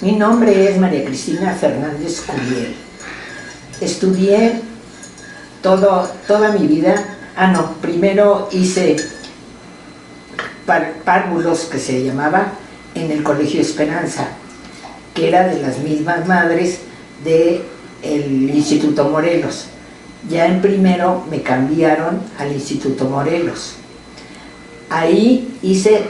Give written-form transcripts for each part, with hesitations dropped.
Mi nombre es María Cristina Fernández Curiel. Estudié toda mi vida. Primero hice párvulos, que se llamaba, en el Colegio Esperanza, que era de las mismas madres del Instituto Morelos. Ya en primero me cambiaron al Instituto Morelos. Ahí hice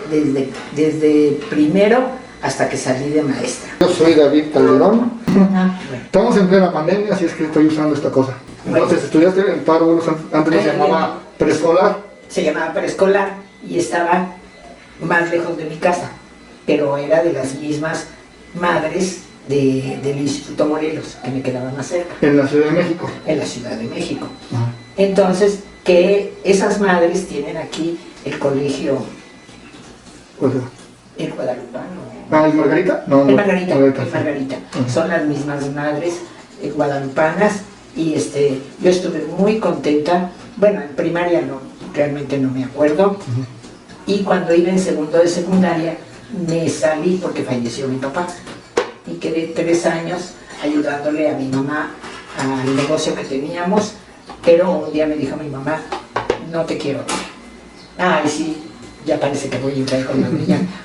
desde primero hasta que salí de maestra. Yo soy David Calderón. Bueno. Estamos en plena pandemia, así es que estoy usando esta cosa. Entonces, estudiaste en párvulos, antes se llamaba preescolar. Se llamaba preescolar y estaba más lejos de mi casa, pero era de las mismas madres del Instituto Morelos, que me quedaba más cerca. En la Ciudad de México. En la Ciudad de México. Entonces, que esas madres tienen aquí el colegio, el Guadalupano. ¿El Margarita? No, el Margarita, Margarita. el Margarita. Son las mismas madres guadalupanas, y yo estuve muy contenta. Bueno, en primaria realmente no me acuerdo. Y cuando iba en segundo de secundaria, me salí porque falleció mi papá. Y quedé 3 años ayudándole a mi mamá al negocio que teníamos, pero un día me dijo mi mamá: no te quiero. Ay, sí, ya parece que voy a entrar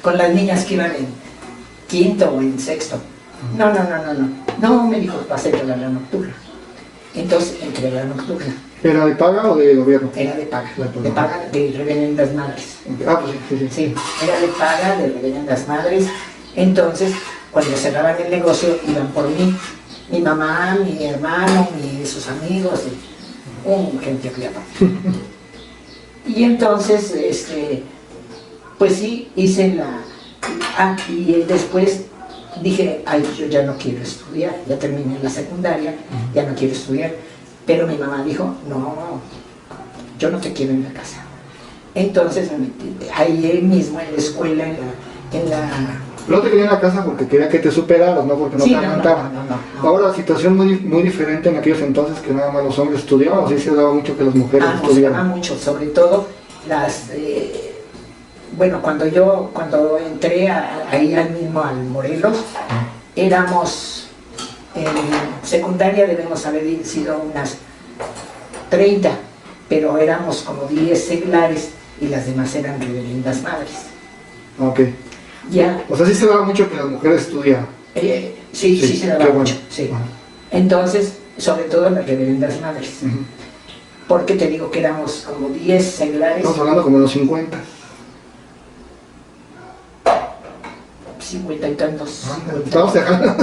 con las niñas que iban en quinto o en sexto. No, me dijo, pasé a la nocturna. Entonces entré a la nocturna. ¿Era de paga o de gobierno? Era de paga, de reverendas madres. Pues sí. Sí, era de paga, de reverendas madres. Entonces, cuando cerraban el negocio, iban por mí. Mi mamá, mi hermano, sus amigos, gente que Y entonces, pues sí, hice y después dije: ay, yo ya no quiero estudiar, ya terminé la secundaria, ya no quiero estudiar. Pero mi mamá dijo: no, yo no te quiero en la casa. Entonces me metí ahí mismo en la escuela, No te quería en la casa porque quería que te superaras, no porque no te aguantaba. No. Ahora, la situación muy diferente en aquellos entonces, que nada más los hombres estudiaban, o sí se daba mucho que las mujeres estudiaran. Se daba mucho, sobre todo bueno, cuando entré ahí mismo al Morelos, éramos, en secundaria debemos haber sido unas 30, pero éramos como 10 seglares y las demás eran reverendas madres. Ok. Ya. O sea, sí se daba mucho que las mujeres estudiaran. Sí, se daba mucho. Sí. Entonces, sobre todo las reverendas madres. Porque te digo que éramos como 10 seglares. Estamos hablando como de los 50. 50 y tantos. Estamos dejando.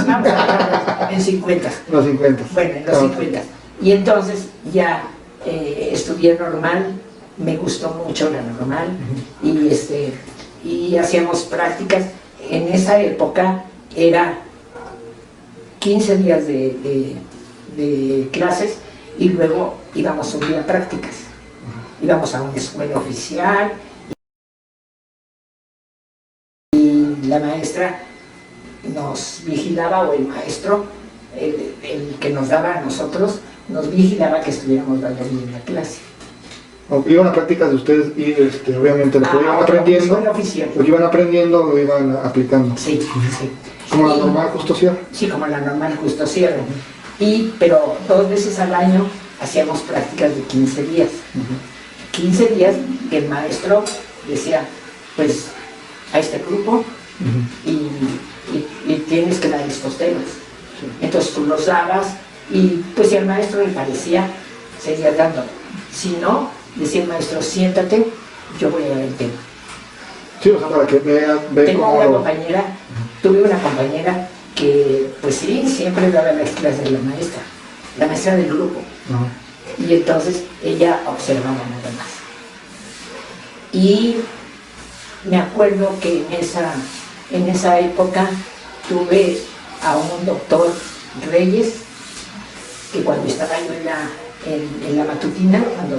En 50. Los 50. Bueno, en los 50. Y entonces ya estudié normal, me gustó mucho la normal, y hacíamos prácticas. En esa época era 15 días de clases y luego íbamos un día a prácticas. Íbamos a una escuela oficial y la maestra nos vigilaba, o el maestro, el que nos daba a nosotros, nos vigilaba que estuviéramos dando bien la clase. Iban a prácticas de ustedes y obviamente lo que iban aprendiendo, lo que iban aprendiendo lo iban aplicando. Sí. Como la normal justo cierre. Sí, como la normal justo cierre. Pero 2 veces al año hacíamos prácticas de 15 días. 15 días que el maestro decía: pues a este grupo y tienes que dar estos temas. Entonces tú los dabas y pues si al maestro le parecía, seguías dándolo. Si no, decía el maestro: siéntate, yo voy a dar el tema. Sí, o sea, para que vean cómo... Tuve una compañera que, pues sí, siempre daba las clases de la maestra del grupo. Y entonces ella observaba nada más. Y me acuerdo que en esa época tuve a un doctor Reyes, que cuando estaba yo en la matutina, cuando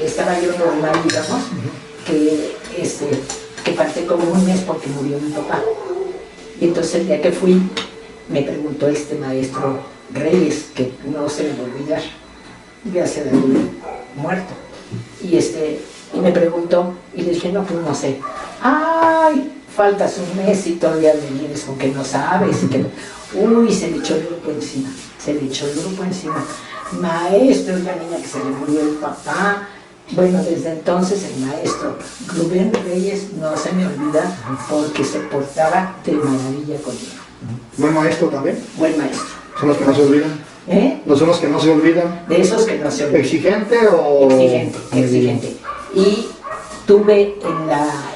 estaba yo normal, digamos, que falté como un mes porque murió mi papá. Y entonces el día que fui, me preguntó este maestro Reyes, que no se me va a olvidar, gracias a Dios, muerto. Y me preguntó, y le dije: no, pues no sé. ¡Ay! faltas un mes y todavía me vienes con que no sabes. Y que... Uy, se le echó el grupo encima, se le echó el grupo encima. Maestro, es la niña que se le murió el papá. Bueno, desde entonces el maestro Rubén Reyes no se me olvida porque se portaba de maravilla conmigo. ¿Buen maestro también? Buen maestro. ¿Son los que no se olvidan? ¿No son los que no se olvidan? De esos que no se olvidan. ¿Exigente o...? Exigente, exigente. Y tuve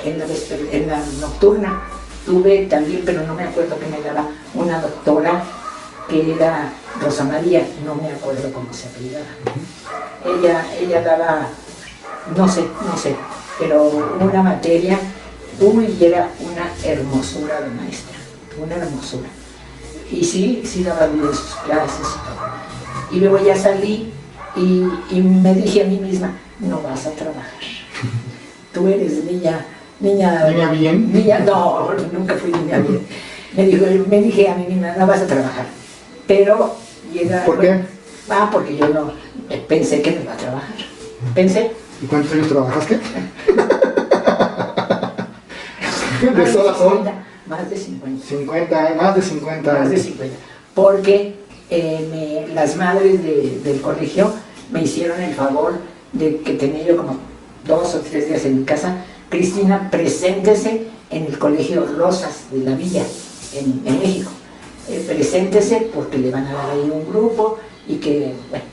en la nocturna, tuve también, pero no me acuerdo que me daba, una doctora que era Rosa María, no me acuerdo cómo se apellidaba. Ella daba, no sé, pero una materia, y era una hermosura de maestra, una hermosura. Y sí daba bien sus clases y todo. Y luego ya salí y me dije a mí misma, no vas a trabajar. Tú eres niña bien. No, nunca fui niña bien. Me dije a mí misma, no vas a trabajar. Pero llega... ¿Por qué? Porque yo no pensé que no iba a trabajar. Pensé. ¿Y cuántos años trabajaste? ¿De sol a sol? Más de 50. 50, más de 50 años. Más de 50. Porque las madres del colegio me hicieron el favor de que tenía yo como 2 o 3 días en mi casa. Cristina, preséntese en el colegio Rosas de la Villa, en México. Preséntese porque le van a dar ahí un grupo y que, bueno,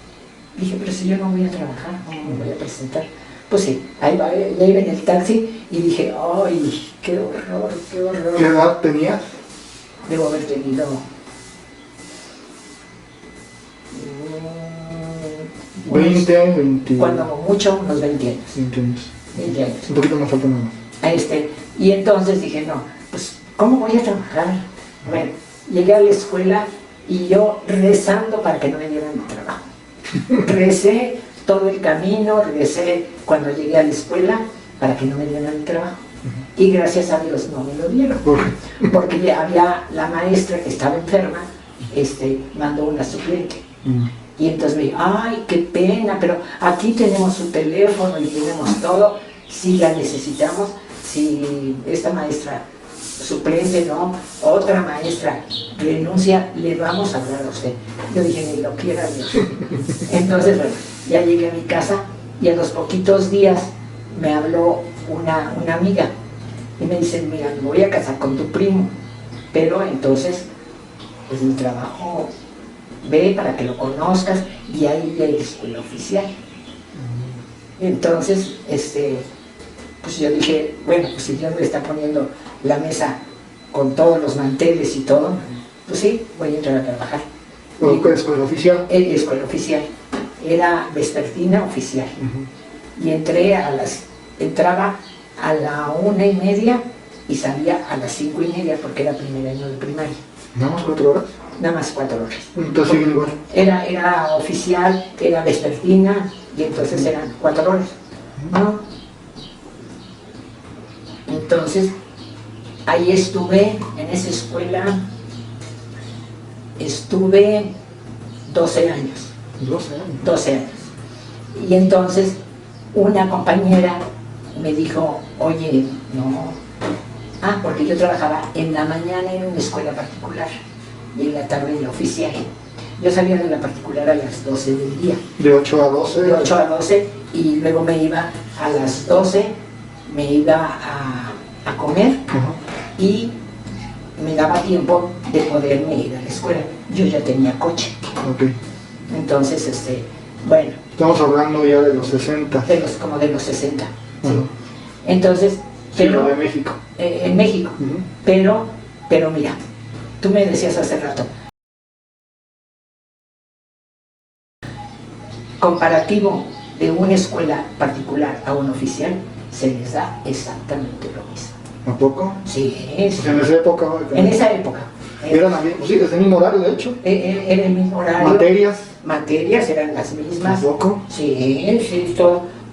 dije, pero si yo no voy a trabajar, no me voy a presentar. Pues sí, ahí va, ya iba en el taxi y dije, ¡ay, qué horror, qué horror! ¿Qué edad tenías? Debo haber tenido 20. Cuando mucho, unos 20 años. 20 años. 20 años. Un poquito más alto nada más. Y entonces dije, no, pues, ¿cómo voy a trabajar? Bueno, llegué a la escuela y yo rezando para que no me dieran trabajo. Recé todo el camino, recé cuando llegué a la escuela para que no me dieran el trabajo. Y gracias a Dios no me lo dieron. Porque ya había la maestra que estaba enferma, mandó una suplente. Y entonces me dijo, ay, qué pena, pero aquí tenemos su teléfono y tenemos todo, si la necesitamos, si esta maestra suplente, no, otra maestra renuncia, le vamos a hablar a usted. Yo dije, ni lo quiera Dios. Entonces, bueno, ya llegué a mi casa y a los poquitos días me habló una amiga y me dice, mira, me voy a casar con tu primo, pero entonces, pues mi trabajo, ve para que lo conozcas, y ahí ya hay escuela oficial. Entonces, pues yo dije, bueno, pues si Dios me está poniendo la mesa con todos los manteles y todo, pues sí, voy a entrar a trabajar. ¿Qué escuela oficial? Escuela oficial, era vespertina oficial. Y entraba a la 1:30 y salía a las 5:30 porque era primer año de primaria. ¿Nada más 4 horas? Nada más 4 horas. Entonces siguen igual. Era oficial, era vespertina, y entonces eran 4 horas, ¿no? Entonces, ahí estuve, en esa escuela, estuve 12 años. 12 años. 12 años. Y entonces, una compañera me dijo, oye, no. Porque yo trabajaba en la mañana en una escuela particular y en la tarde en la oficial. Yo salía de la particular a las 12 del día. ¿De 8 a 12? De 8 a 12, y luego me iba a las 12, me iba a comer y me daba tiempo de poderme ir a la escuela. Yo ya tenía coche. Okay. Entonces, bueno. Estamos hablando ya de los 60. Como de los 60. ¿Sí? Entonces, pero de México. En México. Pero mira, tú me decías hace rato, comparativo de una escuela particular a una oficial, se les da exactamente lo mismo. ¿A poco? Sí. Pues en esa época. En esa época. Eran las mismas, sí, desde el mismo horario, de hecho. Era el mismo horario. Materias eran las mismas. ¿A poco? Sí,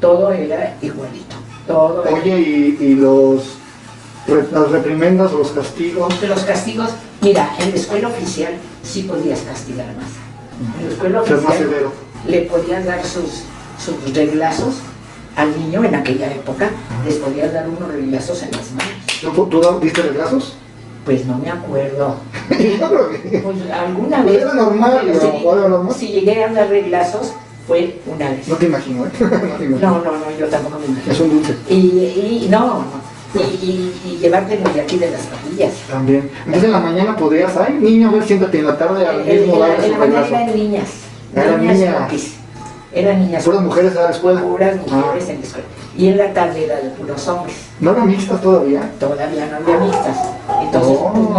todo era igualito. Oye, ¿y las reprimendas o los castigos? Los castigos, mira, en la escuela oficial sí podías castigar más. En la escuela oficial más severo. Le podías dar sus reglazos al niño en aquella época, les podías dar unos reglazos en las manos. ¿Tú diste reglazos? Pues no me acuerdo. Yo creo que Pues alguna vez. era normal, pero ¿no? ¿Era normal? si llegué a dar reglazos, fue una vez. No te imagino, ¿eh? No te imagino. No, yo tampoco me imagino. Es un dulce. Y llevarte de aquí de las papillas. También. Entonces en la mañana podrías, ay, niño, a ver, siéntate en la tarde al mismo darle su En la mañana reglazo. eran niñas. Eran niñas. popis. Eran niñas. Puras mujeres a la escuela. Puras mujeres en la escuela. Y en la tarde era de puros hombres. ¿No eran mixtas todavía? Todavía no había mixtas. Entonces,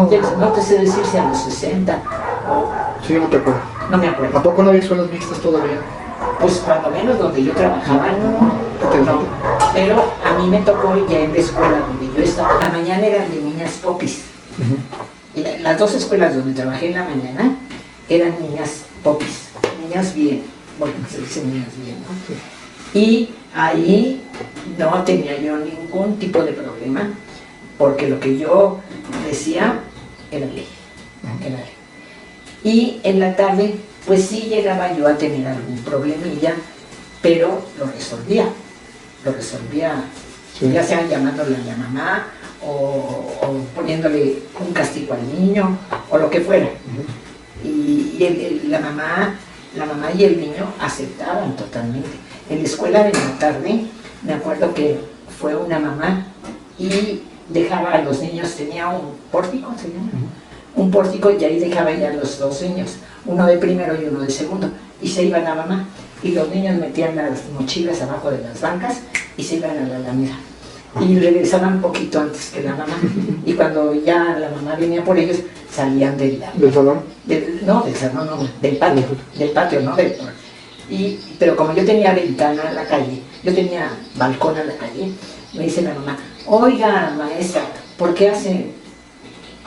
pues, no te sé decir si a los 60 o Sí, no te acuerdo. no me acuerdo. ¿A poco no había escuelas mixtas todavía? Pues cuando menos donde yo trabajaba, ¿Qué te no. Pero a mí me tocó ya en la escuela donde yo estaba. La mañana eran de niñas popis. Y las dos escuelas donde trabajé en la mañana eran niñas popis. Niñas bien. Bueno, se dice niñas bien, ¿no? Y ahí no tenía yo ningún tipo de problema, porque lo que yo decía era ley. Era ley. Y en la tarde, pues sí llegaba yo a tener algún problemilla, pero lo resolvía. Lo resolvía, Sí. ya sea llamándole a la mamá o poniéndole un castigo al niño o lo que fuera. Y la mamá y el niño aceptaban totalmente. En la escuela de la tarde, me acuerdo que fue una mamá y dejaba a los niños, tenía un pórtico, ¿se llama? Un pórtico, y ahí dejaba ya a los dos niños, uno de primero y uno de segundo, y se iban a mamá, y los niños metían las mochilas abajo de las bancas y se iban a la alameda. Y regresaban un poquito antes que la mamá, y cuando ya la mamá venía por ellos, salían ¿Del salón? no, del salón, no, del patio, ¿no? Pero como yo tenía ventana a la calle, yo tenía balcón a la calle, me dice la mamá, oiga, maestra, ¿por qué hace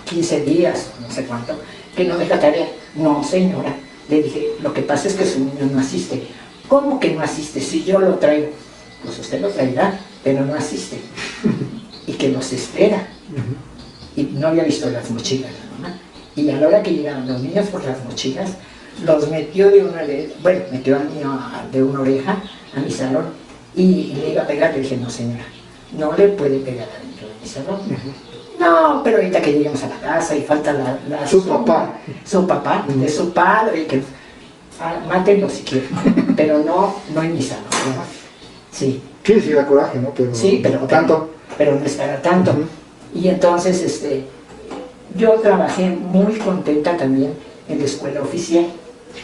15 días, no sé cuánto, que no deja tarea? No, señora, le dije, lo que pasa es que su niño no asiste. ¿Cómo que no asiste? Si yo lo traigo. Pues usted lo traerá, pero no asiste. Y que los espera. Y no había visto las mochilas la mamá. Y a la hora que llegaron los niños por las mochilas, los metió metió al niño de una oreja a mi salón y le iba a pegar. Le dije, no señora, no le puede pegar adentro de mi salón. No, pero ahorita que lleguemos a la casa y falta Su papá. Su papá, de su padre, que mátenlo si quieren, pero no en mi salón, ¿no? Sí. Sí, da coraje, ¿no? Pero, Sí, pero tanto. Pero no es para tanto. Y entonces, yo trabajé muy contenta también en la escuela oficial.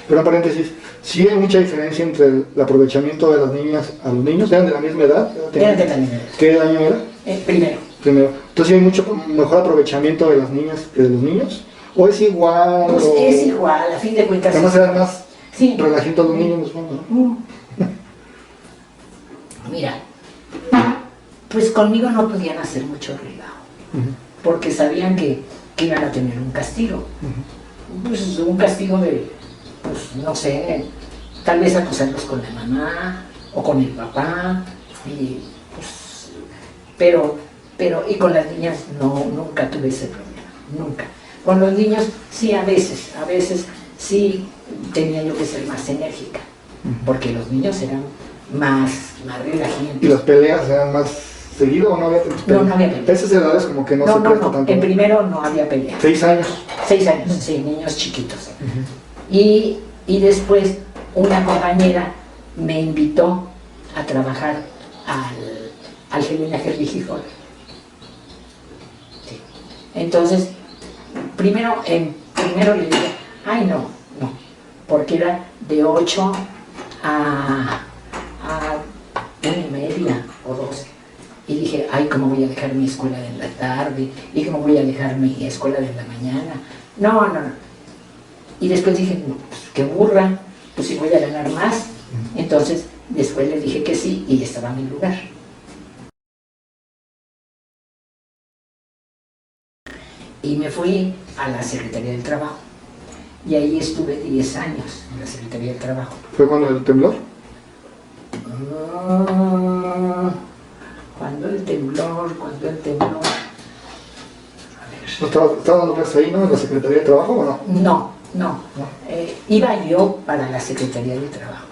Pero en paréntesis, ¿sí hay mucha diferencia entre el aprovechamiento de las niñas a los niños? ¿Eran de la misma edad? Eran de la misma edad. ¿Qué año era? Primero. Entonces, ¿sí hay mucho mejor aprovechamiento de las niñas que de los niños? ¿O es igual? Pues es igual, a fin de cuentas. Además eran más sí. relajitos los niños, ¿no? Mira, pues conmigo no podían hacer mucho relajo, porque sabían que iban a tener un castigo. Pues un castigo de, pues no sé, tal vez acusarlos con la mamá o con el papá, y pues, pero y con las niñas nunca tuve ese problema, nunca. Con los niños sí, a veces sí tenía yo que ser más enérgica, porque los niños eran más relajientos. ¿Y las peleas eran más seguido o no había peleas? No había peleas. Esas edades como que no se presta tanto. En primero no había peleas. 6 años. 6 años, sí, niños chiquitos. Y después una compañera me invitó a trabajar al Helena Henry Gijón. Sí. Entonces, primero le dije, ay no, porque era de 8 a 1:30 o 12. Y dije, ay, ¿cómo voy a dejar mi escuela de la tarde? ¿Y cómo voy a dejar mi escuela de la mañana? No. Y después dije, no, pues qué burra, pues si voy a ganar más. Entonces, después le dije que sí y estaba en mi lugar. Y me fui a la Secretaría del Trabajo. Y ahí estuve 10 años en la Secretaría del Trabajo. ¿Fue cuando el temblor? Cuando el temblor. ¿No estaba dando clases ahí, no? ¿En la Secretaría de Trabajo o no? No. Iba yo para la Secretaría del Trabajo.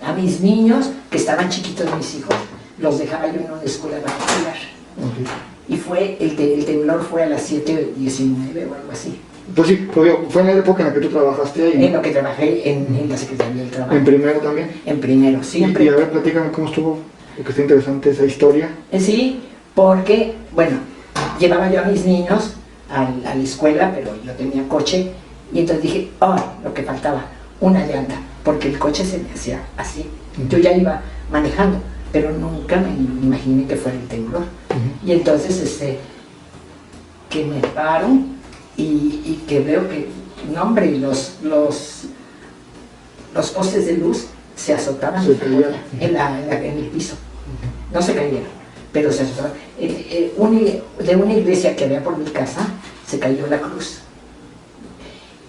A mis niños, que estaban chiquitos mis hijos, los dejaba yo en una escuela particular. y fue, el temblor fue a las 7:19 o algo así. Pues sí, fue en la época en la que tú trabajaste ahí, ¿no? En lo que trabajé en la Secretaría del Trabajo. ¿En primero también? En primero, siempre. Y a ver, platícame cómo estuvo, porque está interesante esa historia. Sí, porque, bueno, llevaba yo a mis niños a la escuela, pero yo tenía coche, y entonces dije, oh, lo que faltaba, una llanta, porque el coche se me hacía así. Yo ya iba manejando, pero nunca me imaginé que fuera el temblor. Y entonces, que me paro y que veo que, no hombre, los postes de luz se azotaban en el piso. No se cayeron, pero se azotaban. De una iglesia que había por mi casa, se cayó la cruz.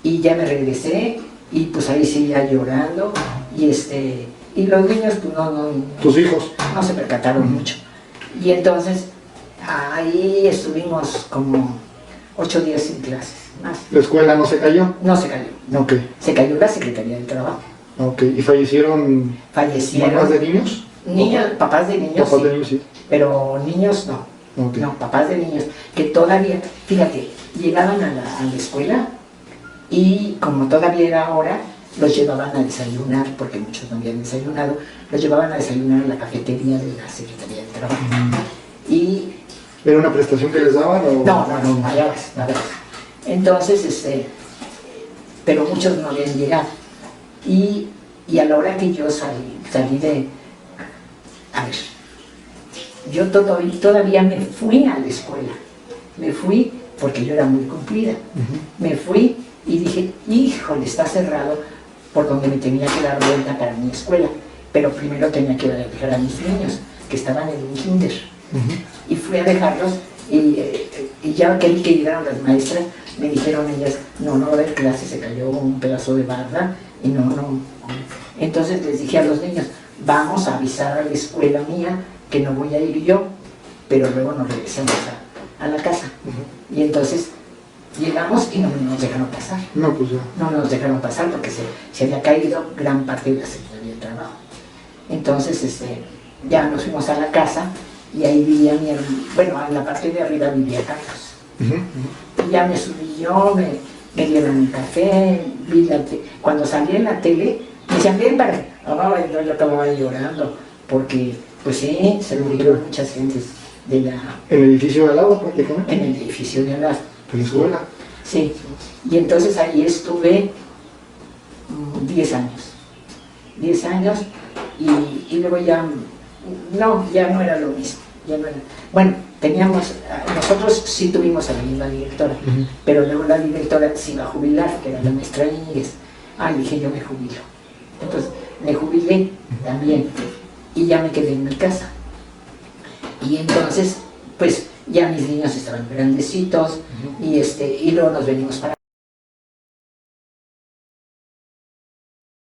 Y ya me regresé, y pues ahí seguía llorando, y los niños, pues no... ¿Tus hijos? No se percataron mucho. Y entonces, ahí estuvimos como 8 días sin clases, más. ¿La escuela no se cayó? No se cayó, no. Ok. Se cayó la Secretaría del Trabajo. Ok, ¿y fallecieron mamás de niños? Niños, papás de niños, papás sí. De niños, sí. Pero niños no. Okay. No, papás de niños, que todavía, fíjate, llegaban a la escuela y como todavía era hora, los llevaban a desayunar, porque muchos no habían desayunado, los llevaban a desayunar en la cafetería de la Secretaría del Trabajo. Y ¿era una prestación que les daban o...? No, nada más. Entonces, pero muchos no habían llegado. Y a la hora que yo salí de... A ver, yo todavía me fui a la escuela. Me fui porque yo era muy cumplida. Me fui y dije, híjole, está cerrado por donde me tenía que dar vuelta para mi escuela. Pero primero tenía que dejar a mis niños, que estaban en un kinder. Y fui a dejarlos y ya que llegaron las maestras, me dijeron ellas, no va a haber clase, se cayó un pedazo de barda y no. Entonces les dije a los niños, vamos a avisar a la escuela mía que no voy a ir yo, pero luego nos regresamos a la casa. Y entonces llegamos y no nos dejaron pasar. No, pues ya. No nos dejaron pasar porque se había caído gran parte de la Secretaría del Trabajo. Entonces, ya nos fuimos a la casa y ahí vivía mi hermano, bueno, en la parte de arriba vivía Carlos. Y ya me subí yo, me dieron un café, cuando salí en la tele, me decían, ven para acá. Yo acababa llorando, porque, pues sí, se murieron muchas gentes de la... ¿En el edificio de al lado prácticamente? En el edificio de al lado. ¿En la escuela? Sí, y entonces ahí estuve 10 años. 10 años y luego ya no era lo mismo. Bueno, nosotros sí tuvimos a la misma directora, pero luego la directora se iba a jubilar, que era la maestra Íñiguez. Dije, yo me jubilo. Entonces me jubilé también y ya me quedé en mi casa. Y entonces, pues ya mis niños estaban grandecitos y luego nos venimos para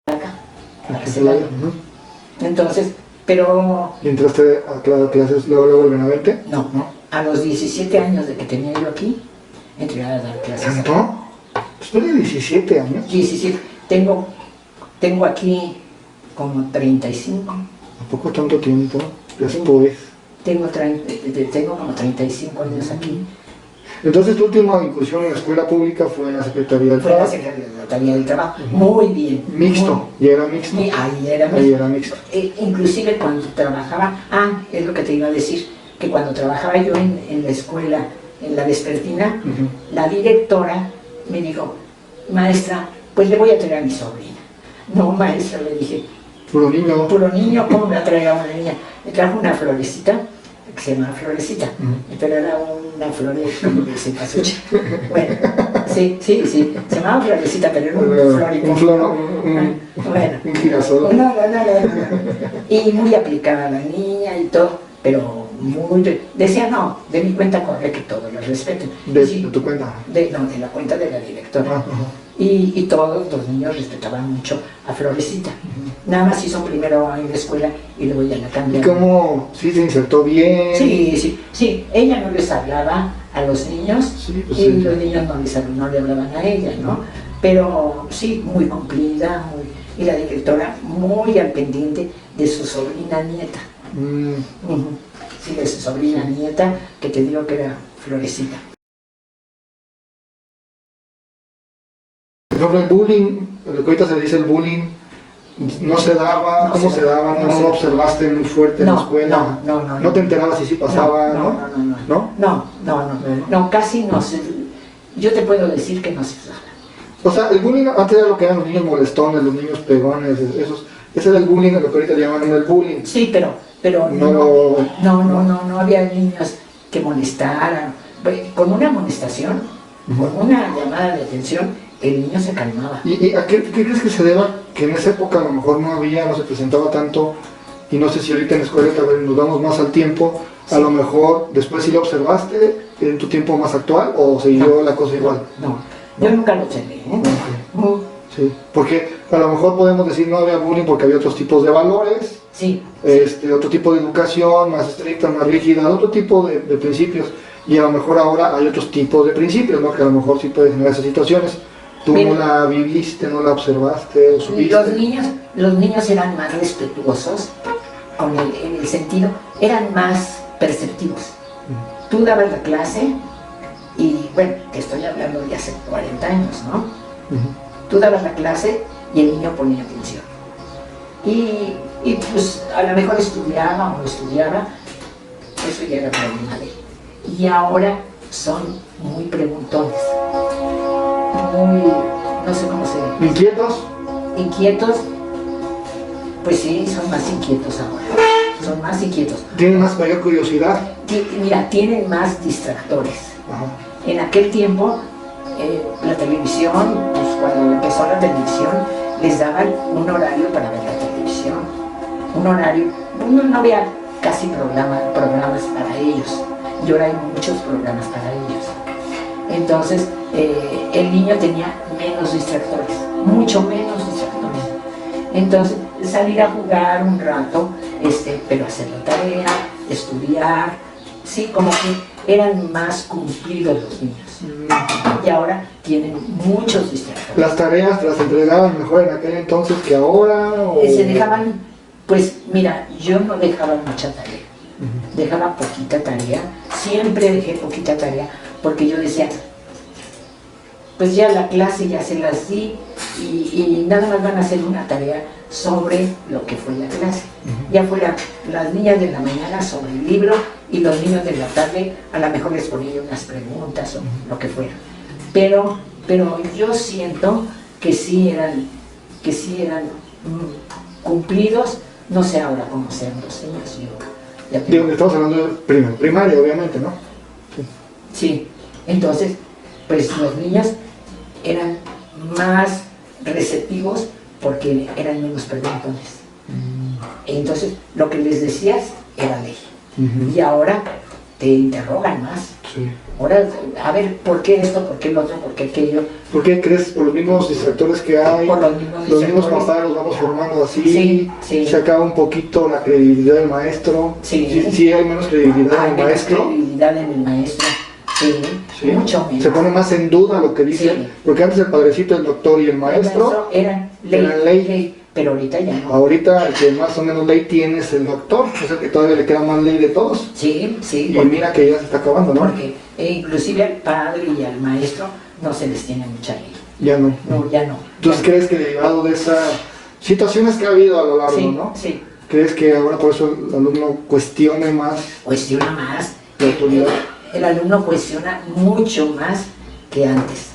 acá, para Celaya. Entonces, pero... ¿Y entraste a clases luego en Benavente? No, a los 17 años de que tenía yo aquí, entré a dar clases. ¿Tanto? ¿Después de 17 años? 17, tengo aquí como 35. ¿A poco tanto tiempo después? Tengo como 35 años aquí. Entonces tu última incursión en la escuela pública fue en la Secretaría del Fue en la Trabajo. Secretaría del Trabajo. Muy bien. Mixto, ¿y era mixto? Y ahí era mixto. Ahí era mixto. Inclusive cuando trabajaba, es lo que te iba a decir, que cuando trabajaba yo en la escuela, en la vespertina, la directora me dijo, maestra, pues le voy a traer a mi sobrina. No, maestra, le dije, Puro niño, ¿cómo me trae a una niña? Me trajo una florecita, que se llama Florecita, pero era una flor de cempasúchil. Bueno, sí, se llamaba Florecita, pero era un flor. Bueno, un girasol. No. Y muy aplicada a la niña y todo, pero decía, no, de mi cuenta corre que todos la respeten. ¿De tu cuenta? De la cuenta de la directora. Y todos los niños respetaban mucho a Florecita. Nada más hizo primero en la escuela y luego ya la cambiaron. ¿Y cómo? ¿Sí se insertó bien? Sí, ella no les hablaba a los niños pues y los niños no le hablaban a ella, ¿no? Pero sí, muy cumplida, y la directora muy al pendiente de su sobrina nieta. sí, de su sobrina nieta, que te digo que era Florecita. Por ejemplo, el bullying, lo que ahorita se dice el bullying, no se daba, No ¿cómo se se daba, daba? no ¿No se lo daba. observaste muy fuerte en la escuela? ¿No te enterabas si sí pasaba, no? No, casi no se, yo te puedo decir que no se usaba. O sea, el bullying antes era lo que eran los niños molestones, los niños pegones, ese era el bullying, lo que ahorita llaman el bullying. Sí, pero no había niños que molestaran. Con una amonestación, con una llamada de atención, el niño se calmaba. ¿Y a qué crees que se deba? Que en esa época a lo mejor no se presentaba tanto, y no sé si ahorita en la escuela tal vez nos damos más al tiempo, a lo mejor después sí lo observaste en tu tiempo más actual, o siguió la cosa igual. No, yo nunca lo observé, ¿eh? No. Sí, porque a lo mejor podemos decir no había bullying porque había otros tipos de valores, Sí. Otro tipo de educación más estricta, más rígida, otro tipo de principios, y a lo mejor ahora hay otros tipos de principios, ¿no? Que a lo mejor sí pueden generar esas situaciones. Tú no la viviste, no la observaste, supiste. Los niños eran más respetuosos, en el sentido, eran más perceptivos. Tú dabas la clase, y bueno, te estoy hablando de hace 40 años, ¿no? Tú dabas la clase y el niño ponía atención. Y pues a lo mejor estudiaba o no estudiaba, eso ya era problema de él. Y ahora son muy preguntones, muy, no sé cómo se dice. ¿Inquietos? Inquietos, pues sí, son más inquietos ahora, son más inquietos. ¿Tienen mayor curiosidad? Mira, tienen más distractores. Ajá. En aquel tiempo, la televisión, pues cuando empezó la televisión, les daban un horario para ver la televisión. Un horario, no había casi programas para ellos, y ahora hay muchos programas para ellos. Entonces, el niño tenía menos distractores, mucho menos distractores. Entonces, salir a jugar un rato, pero hacer la tarea, estudiar, sí, como que eran más cumplidos los niños. Y ahora tienen muchos distractores. ¿Las tareas las entregaban mejor en aquel entonces que ahora? Se dejaban, pues mira, yo no dejaba mucha tarea, dejaba poquita tarea, siempre dejé poquita tarea, porque yo decía, pues ya la clase ya se las di, y nada más van a hacer una tarea sobre lo que fue la clase. Ya fuera las niñas de la mañana sobre el libro, y los niños de la tarde a lo mejor les ponía unas preguntas o lo que fuera. Pero yo siento que sí eran cumplidos, no sé ahora cómo sean los niños. Digo, estamos hablando de primaria, obviamente, ¿no? Sí, entonces, pues los niños eran más receptivos porque eran menos preguntones. Entonces, lo que les decías era ley. Y ahora te interrogan más. Sí. Ahora, a ver, ¿por qué esto? ¿Por qué el otro? ¿Por qué aquello? ¿Por qué crees? ¿Por los mismos distractores que hay? Por los mismos papás los vamos formando así. Sí. Se acaba un poquito la credibilidad del maestro. Sí, hay menos credibilidad en el maestro. Credibilidad en el maestro. Sí, mucho menos. Se pone más en duda lo que dicen, porque antes el padrecito, el doctor y el maestro eran ley, pero ahorita ya no. Ahorita el que más o menos ley tiene es el doctor, es el que todavía le queda más ley de todos. Sí. Y mira que ya se está acabando, ¿no? Porque inclusive al padre y al maestro no se les tiene mucha ley. Ya no. No, ya no. Entonces, ¿crees que derivado de esas situaciones que ha habido a lo largo, ¿no? Sí. ¿Crees que ahora por eso el alumno cuestione más? Cuestiona más. La autoridad. El alumno cuestiona mucho más que antes.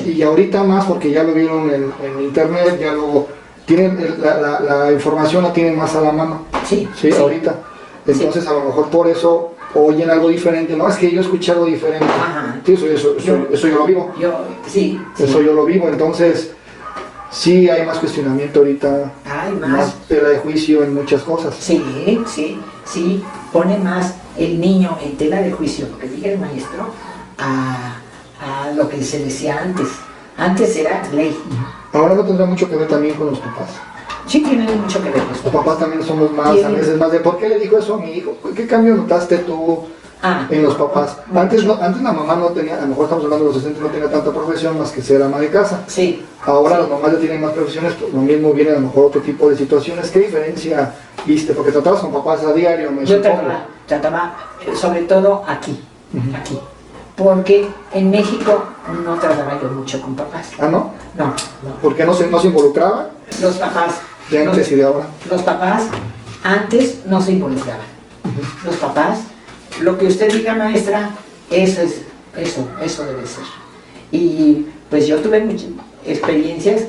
Y ahorita más porque ya lo vieron en internet, ya lo tienen, la información la tienen más a la mano. Sí. Ahorita. Entonces a lo mejor por eso oyen algo diferente. No, es que yo escuché algo diferente. Ajá. Sí, eso yo lo vivo. Eso yo lo vivo. Entonces sí hay más cuestionamiento ahorita. Hay más tela de juicio en muchas cosas. Sí. Pone más el niño en tela de juicio, lo que diga el maestro, a lo que se decía antes. Antes era ley. Ahora no tendrá mucho que ver también con los papás. Sí, tienen mucho que ver con los papás también somos más, a veces más de ¿por qué le dijo eso a mi hijo? ¿Qué cambio notaste tú en los papás? Antes la mamá no tenía, a lo mejor estamos hablando de los 60, no tenía tanta profesión más que ser ama de casa. Sí. Ahora las mamás ya tienen más profesiones, pues lo mismo viene a lo mejor otro tipo de situaciones. ¿Qué diferencia viste? Porque tratabas con papás a diario, me supongo. trataba, sobre todo aquí, aquí. Porque en México no trataba yo mucho con papás. ¿Ah, no? No, no. ¿Por qué no se involucraba? Los papás. De antes y de ahora. Los papás antes no se involucraban. Los papás, lo que usted diga, maestra, eso debe ser. Y pues yo tuve muchas experiencias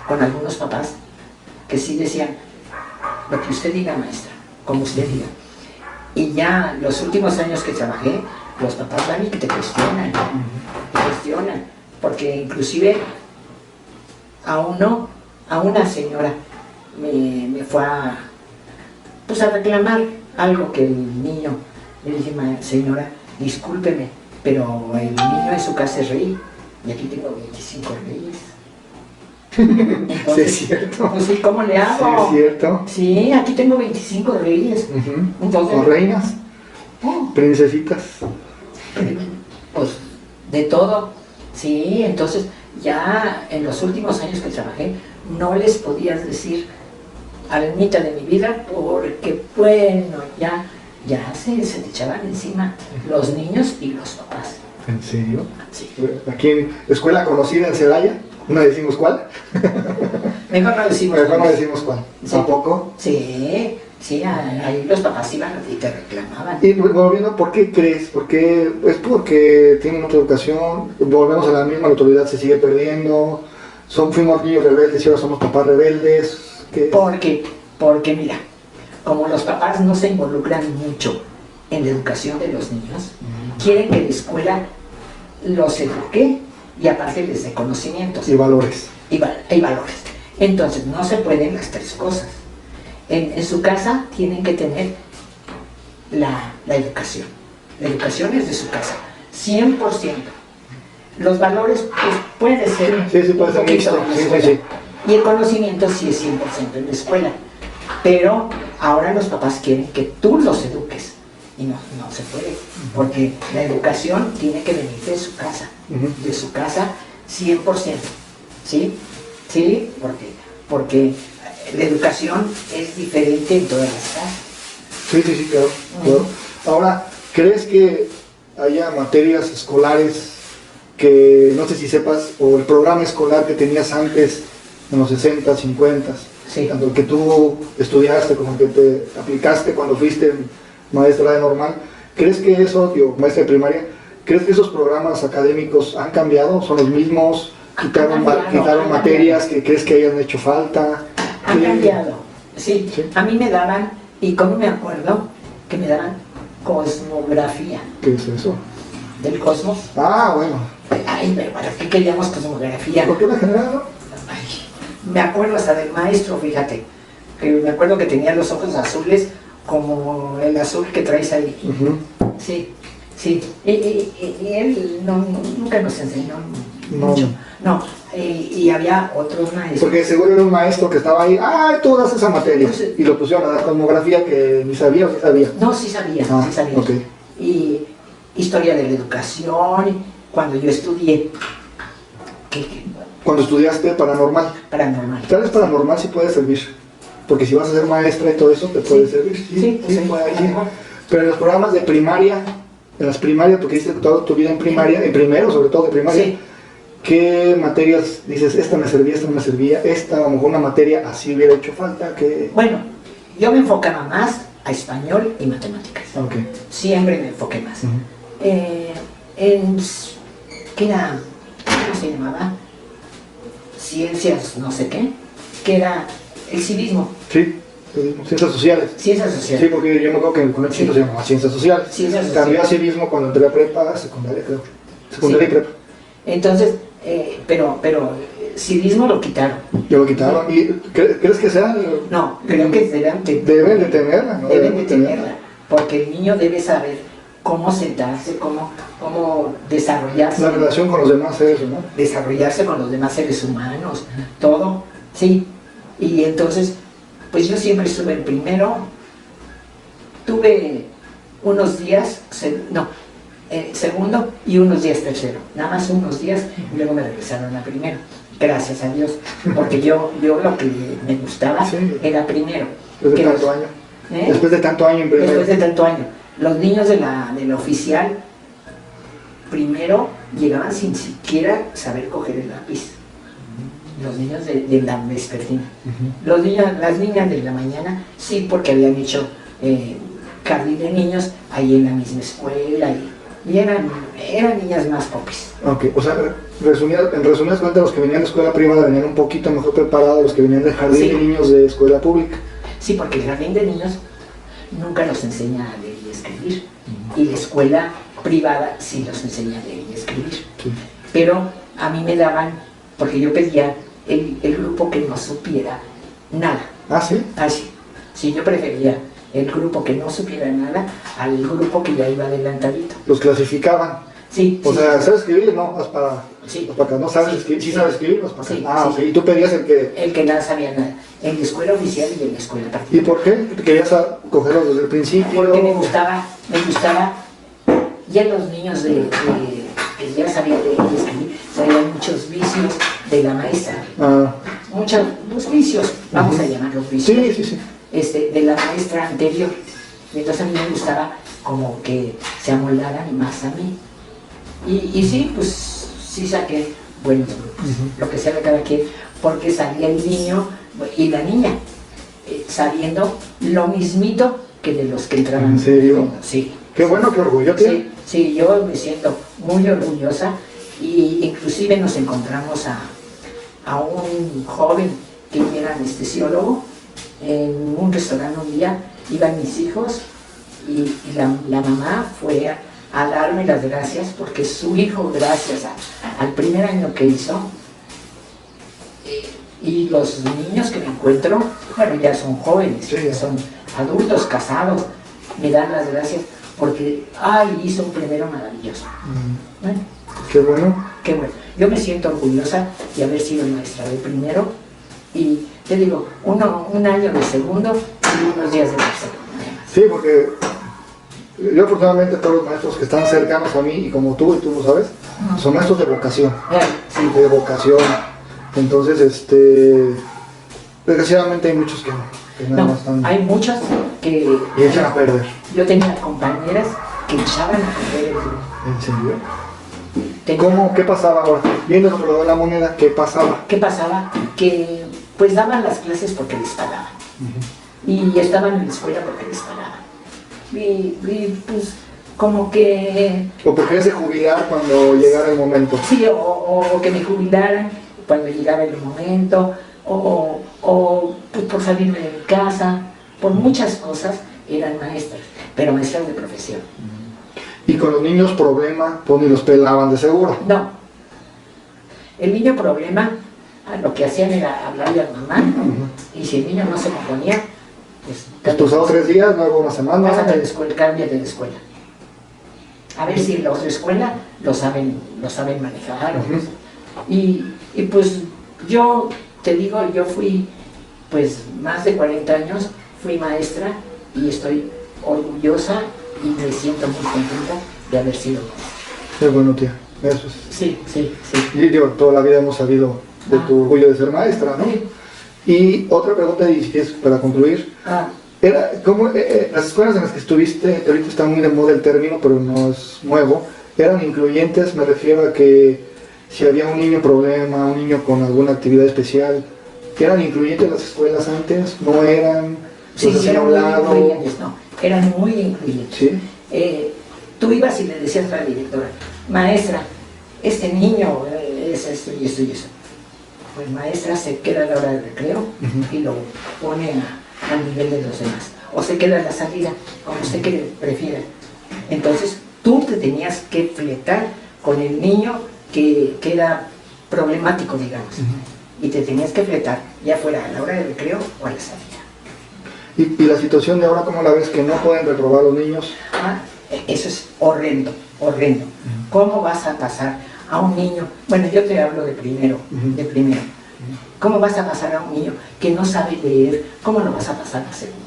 con algunos papás que sí decían, lo que usted diga, maestra, como usted diga. Y ya los últimos años que trabajé, los papás van y que te cuestionan, porque inclusive a una señora me fue a reclamar algo que el niño, le dije, señora, discúlpeme, pero el niño en su casa es rey, y aquí tengo 25 reyes. Entonces, sí, es cierto. Pues sí, ¿cómo le hago? Sí, es cierto. Sí, aquí tengo 25 reyes. Entonces, o reinas, princesitas. Pues de todo. Sí, entonces ya en los últimos años que trabajé no les podías decir almita de mi vida porque bueno, ya se te echaban encima los niños y los papás. ¿En serio? Sí. Aquí en escuela conocida en Celaya, no decimos cuál. Mejor no decimos cuál. Sí. ¿Tampoco? Sí, ahí los papás iban y te reclamaban. Y volviendo, ¿por qué crees? Porque es porque tienen otra educación, volvemos a la misma, la autoridad se sigue perdiendo, fuimos niños rebeldes y ahora somos papás rebeldes. Porque mira, como los papás no se involucran mucho en la educación de los niños, quieren que la escuela los eduque y aparte les dé conocimientos. Y valores. Y valores. Entonces no se pueden las tres cosas. En su casa tienen que tener la educación. La educación es de su casa, 100%. Los valores, pues puede ser. Sí, puede ser mixto. Sí. Y el conocimiento sí es 100% en la escuela. Pero ahora los papás quieren que tú los eduques. Y no se puede. Porque la educación tiene que venir de su casa. De su casa, 100%. ¿Sí? Sí, porque la educación es diferente en todas las casas. Sí, claro. Ahora, ¿crees que haya materias escolares que, no sé si sepas, o el programa escolar que tenías antes, en los 60, 50, tanto el que tú estudiaste como el que te aplicaste cuando fuiste maestra de normal, ¿crees que eso, maestra de primaria, ¿crees que esos programas académicos han cambiado? ¿Son los mismos? ¿Quitaron materias que crees que hayan hecho falta? Han cambiado, sí. A mí me daban, y como me acuerdo, que me daban cosmografía. ¿Qué es eso? ¿Del cosmos? Ah, bueno. Ay, pero ¿para qué queríamos cosmografía? ¿Por qué la generaron? Me acuerdo hasta del maestro, fíjate, que me acuerdo que tenía los ojos azules como el azul que traes ahí. Sí. Y él nunca nos enseñó mucho. No, y había otros maestros. Porque seguro era un maestro que estaba ahí, tú das esa materia. Pues, y lo pusieron a dar cosmografía que ni sabía o sí sabía. No, sí sabía. Okay. Y historia de la educación, cuando yo estudié. Cuando estudiaste paranormal. Tal vez paranormal sí puede servir. Porque si vas a ser maestra y todo eso, te puede servir. Sí, puede ir. Pero en los programas de primaria, en las primarias, porque hiciste toda tu vida en primaria, en primero sobre todo de primaria, ¿qué materias dices, esta me servía, esta no me servía, esta a lo mejor una materia así hubiera hecho falta? Bueno, yo me enfocaba más a español y matemáticas. Okay. Siempre me enfoqué más. ¿Qué era? ¿Cómo se llamaba? Ciencias, no sé qué, que era el civismo. Sí, ciencias sociales. Ciencias sociales. Sí, porque yo me acuerdo que en el colegio se llamaba ciencias sociales. Cambió a civismo cuando entré a prepa, secundaria creo. Secundaria y prepa. Entonces, pero civismo lo quitaron. Ya lo quitaron. ¿Y crees que sea? No, creo que deben de tenerla, ¿no? Deben de tenerla, porque el niño debe saber cómo sentarse, cómo desarrollarse. La relación con los demás seres humanos. Desarrollarse con los demás seres humanos, todo, sí. Y entonces, pues yo siempre estuve en primero, tuve unos días, segundo y unos días tercero, nada más unos días, y luego me regresaron a primero, gracias a Dios, porque yo lo que me gustaba era primero. Después de tanto año. Después de tanto año en primero. Después de tanto año. Los niños de la oficial primero llegaban sin siquiera saber coger el lápiz. Los niños de la vespertina. Las niñas de la mañana, sí, porque habían hecho jardín de niños ahí en la misma escuela y eran niñas más popis. Ok, o sea, en resumidas cuentas, los que venían de escuela privada venían un poquito mejor preparados, los que venían del jardín de niños de escuela pública. Sí, porque el jardín de niños nunca los enseña a leer y escribir, y la escuela privada sí los enseña a leer y escribir. Sí. Pero a mí me daban, porque yo pedía el grupo que no supiera nada. ¿Ah, sí? Ah, sí. Sí, yo prefería el grupo que no supiera nada al grupo que ya iba adelantadito. ¿Los clasificaban? Sí. O sea, ¿sabes escribir? No, vas para acá. ¿No sabes escribir? ¿Sí sabes escribir? Vas para acá. Sí, ah, ok. ¿Y tú pedías el que...? El que nada sabía nada. En la escuela oficial y en la escuela particular. ¿Y por qué? ¿Querías cogerlos desde el principio? Porque me gustaba ya los niños que ya sabían leer y escribir, sabían muchos vicios de la maestra. Los vicios, vamos a llamarlos vicios. Sí. De la maestra anterior. Y entonces a mí me gustaba como que se amoldaran más a mí. Y sí, pues sí saqué buenos grupos, lo que sea de cada quien, porque salía el niño y la niña sabiendo lo mismito que de los que entraban. ¿En serio? Sí. Qué bueno, qué orgullo tiene. Sí, yo me siento muy orgullosa, y inclusive nos encontramos a un joven que era anestesiólogo en un restaurante un día. Iban mis hijos y la mamá fue a darme las gracias porque su hijo, gracias al primer año que hizo, y los niños que me encuentro, bueno, ya son jóvenes, ya son adultos, casados, me dan las gracias porque, hizo un primero maravilloso. Bueno, qué bueno. Qué bueno. Yo me siento orgullosa de haber sido maestra de primero y te digo, un año de segundo y unos días de tercero. Sí, porque yo afortunadamente todos los maestros que están cercanos a mí, y como tú lo sabes, son maestros de vocación. Sí. De vocación. Entonces, desgraciadamente hay muchos que nada más están... Hay muchos que... Y echan a perder. Yo tenía compañeras que echaban a perder el grupo. ¿En serio? ¿Qué pasaba ahora? Viendo el otro lado de la moneda, ¿qué pasaba? ¿Qué pasaba? Que pues daban las clases porque les pagaban. Y estaban en la escuela porque les pagaban. Y pues como que... ¿O por qué se jubilar cuando llegara el momento? Sí, o que me jubilaran cuando llegara el momento, o pues por salirme de mi casa, por muchas cosas eran maestras, pero maestras de profesión. ¿Y con los niños problema, pues ni los pelaban de seguro? No. El niño problema, lo que hacían era hablarle a la mamá, y si el niño no se componía, pues... Expulsado 3 días, luego una semana... Pásate de escuela, cámbiate de escuela. A ver si los de escuela lo saben manejar. Y pues yo te digo, yo fui pues más de 40 años, fui maestra y estoy orgullosa y me siento muy contenta de haber sido maestra. Qué bueno, tía. Eso es. Sí. Y digo, toda la vida hemos sabido de tu orgullo de ser maestra, ¿no? Sí. Y otra pregunta, y si es para concluir, era, ¿cómo, las escuelas en las que estuviste, ahorita está muy de moda el término, pero no es nuevo, eran incluyentes? Me refiero a que si había un niño problema, un niño con alguna actividad especial, ¿eran incluyentes las escuelas antes? ¿No eran? Sí, eran muy incluyentes, no, eran muy incluyentes. ¿Sí? Tú ibas y le decías a la directora, maestra, este niño es esto y esto y eso. Pues maestra se queda a la hora de recreo y lo pone al nivel de los demás. O se queda a la salida, como usted prefiera. Entonces tú te tenías que fletar con el niño que era problemático, digamos. Y te tenías que fletar, ya fuera a la hora de recreo o a la salida. ¿Y la situación de ahora cómo la ves, que no pueden reprobar los niños? Eso es horrendo, horrendo. ¿Cómo vas a pasar a un niño? Bueno, yo te hablo de primero, ¿Cómo vas a pasar a un niño que no sabe leer? ¿Cómo lo vas a pasar a segundo?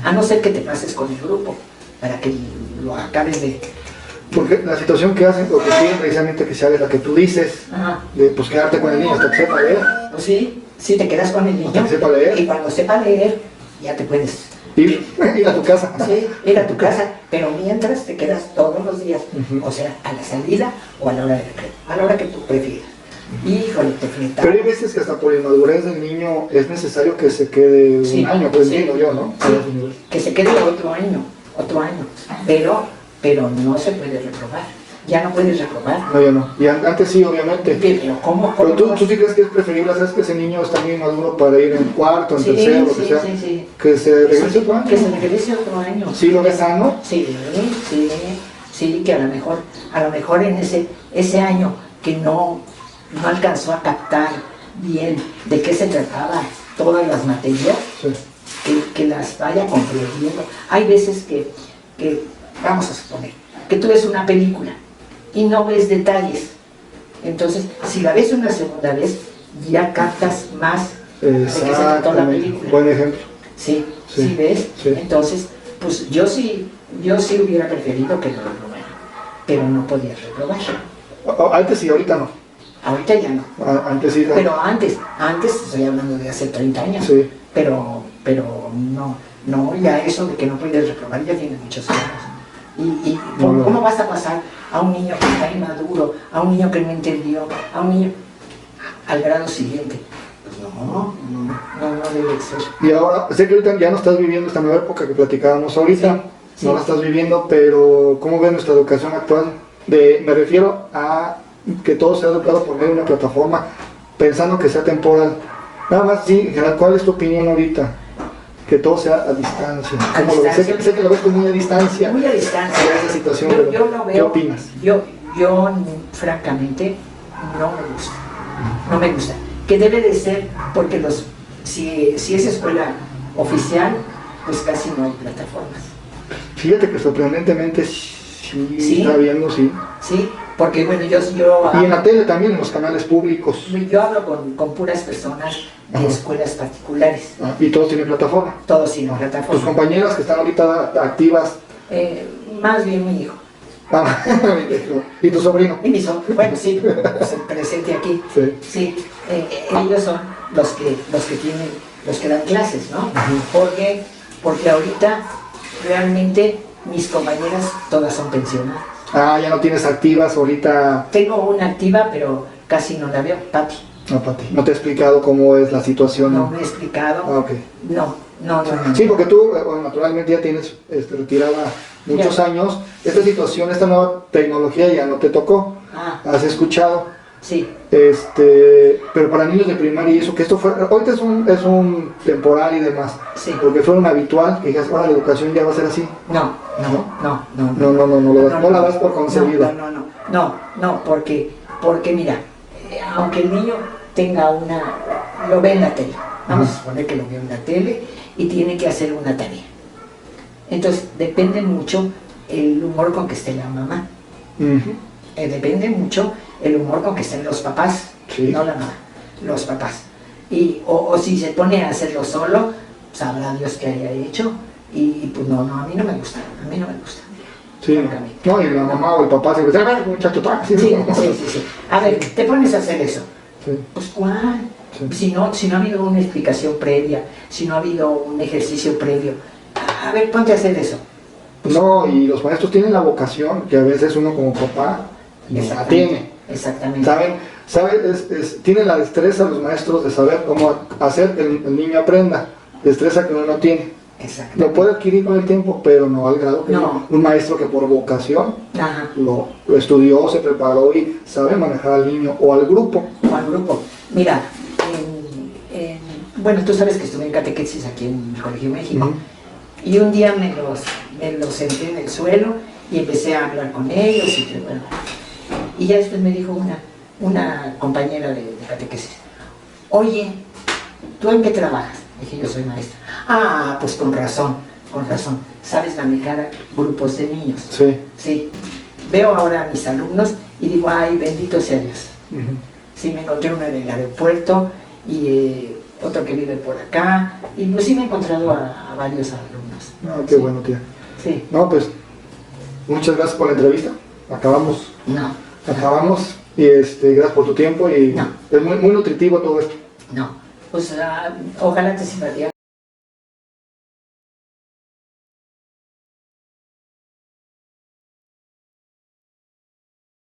A no ser que te pases con el grupo, para que lo acabes de... Porque la situación que hacen, o que quieren precisamente que sea de la que tú dices, de pues quedarte con el niño hasta que sepa leer. Pues sí, te quedas con el niño. Hasta que sepa leer. Y cuando sepa leer, ya te puedes ir a tu casa. Sí, ir a tu casa, pero mientras te quedas todos los días, o sea, a la salida o a la hora de recreo, a la hora que tú prefieras. Híjole, te flipas. Pero hay veces que hasta por inmadurez del niño es necesario que se quede un año, pues entiendo yo, ¿no? Sí, que se quede otro año, pero no se puede reprobar. Ya no puedes reprobar. No, ya no. Y antes sí, obviamente. Pero ¿cómo? Pero tú sí crees que es preferible, ¿sabes? Que ese niño está muy maduro para ir en cuarto, en tercero, lo que sea. Que se regrese otro año. Que se regrese otro año. ¿Sí lo ves sano? Sí, que a lo mejor en ese año que no alcanzó a captar bien de qué se trataba todas las materias, que las vaya comprendiendo. Hay veces que, vamos a suponer, que tú ves una película y no ves detalles. Entonces, si la ves una segunda vez, ya captas más de qué se trató la película. Buen ejemplo. Sí, ¿ves? Sí. Entonces, pues yo sí hubiera preferido que lo reprobara, pero no podía reprobar. Antes sí, ahorita no. Ahorita ya no. Antes sí. Pero antes estoy hablando de hace 30 años. Sí. Pero no, ya eso de que no puedes reprobar ya tiene muchos años. ¿Y cómo vas a pasar a un niño que está inmaduro, a un niño que no entendió, a un niño al grado siguiente? Pues no debe ser. Y ahora, sé que ahorita ya no estás viviendo esta nueva época que platicábamos ahorita, no la estás viviendo, pero ¿cómo ves nuestra educación actual? Me refiero a que todo sea educado por medio de una plataforma, pensando que sea temporal. Nada más, sí, en general, ¿cuál es tu opinión ahorita? Que todo sea a distancia. Sé que lo ves como muy a distancia. Muy a distancia. Esa situación, yo lo veo, ¿qué opinas? Yo francamente no me gusta. Que debe de ser, porque si es escuela oficial, pues casi no hay plataformas. Fíjate que sorprendentemente sí está viendo, sí. Sí, porque bueno, yo y en la tele también, en los canales públicos. Yo hablo con puras personas de escuelas particulares. ¿Y todos tienen plataforma? Todos tienen plataforma. ¿Tus compañeras que están ahorita activas? Más bien mi hijo. ¿Y tu sobrino? Y mi sobrino, bueno, sí, presente aquí. Sí. Ellos son los que dan clases, ¿no? Porque ahorita realmente mis compañeras todas son pensionadas. Ya no tienes activas ahorita. Tengo una activa, pero casi no la veo, Pati. No, Pati. ¿No te he explicado cómo es la situación? No me he explicado. Okay. No. Sí, porque tú naturalmente ya tienes retirada muchos años. Esta situación, esta nueva tecnología ya no te tocó. ¿Has escuchado? Sí. Pero para niños de primaria y eso, que esto fue, ahorita es un temporal y demás. Sí. Porque fue un habitual, que digas, ahora la educación ya va a ser así. No la das por concebida. No, porque mira, aunque el niño tenga lo ve en la tele, vamos a suponer que lo ve en la tele y tiene que hacer una tarea. Entonces, depende mucho el humor con que esté la mamá. Depende mucho el humor con que estén los papás, no la mamá, los papás. O si se pone a hacerlo solo, sabrá Dios qué haya hecho. Y pues no, a mí no me gusta. Sí, no, y la mamá o el papá se dice, a ver, muchacho, sí. A ver, te pones a hacer eso. Pues ¿cuál? Si no ha habido una explicación previa, si no ha habido un ejercicio previo, a ver, ponte a hacer eso. No, y los maestros tienen la vocación que a veces uno como papá no la tiene. Exactamente. Tienen la destreza los maestros de saber cómo hacer que el niño aprenda, destreza que uno no tiene. Lo puede adquirir con el tiempo, pero no al grado que un maestro que por vocación lo estudió, se preparó y sabe manejar al niño o al grupo. Mira, bueno, tú sabes que estuve en catequesis aquí en el Colegio México. Y un día me los senté en el suelo y empecé a hablar con ellos. Y ya después me dijo una compañera de catequesis, oye, ¿tú en qué trabajas? Dije, yo soy maestra. Pues con razón. Sabes manejar a grupos de niños. Sí. Veo ahora a mis alumnos y digo, ay, bendito sea Dios. Sí, me encontré uno en el aeropuerto y otro que vive por acá. Y pues sí me he encontrado a varios alumnos. Qué bueno, tía. Sí. No, pues, muchas gracias por la entrevista. Acabamos. Y gracias por tu tiempo y es muy, muy nutritivo todo esto. Pues ojalá te sirva.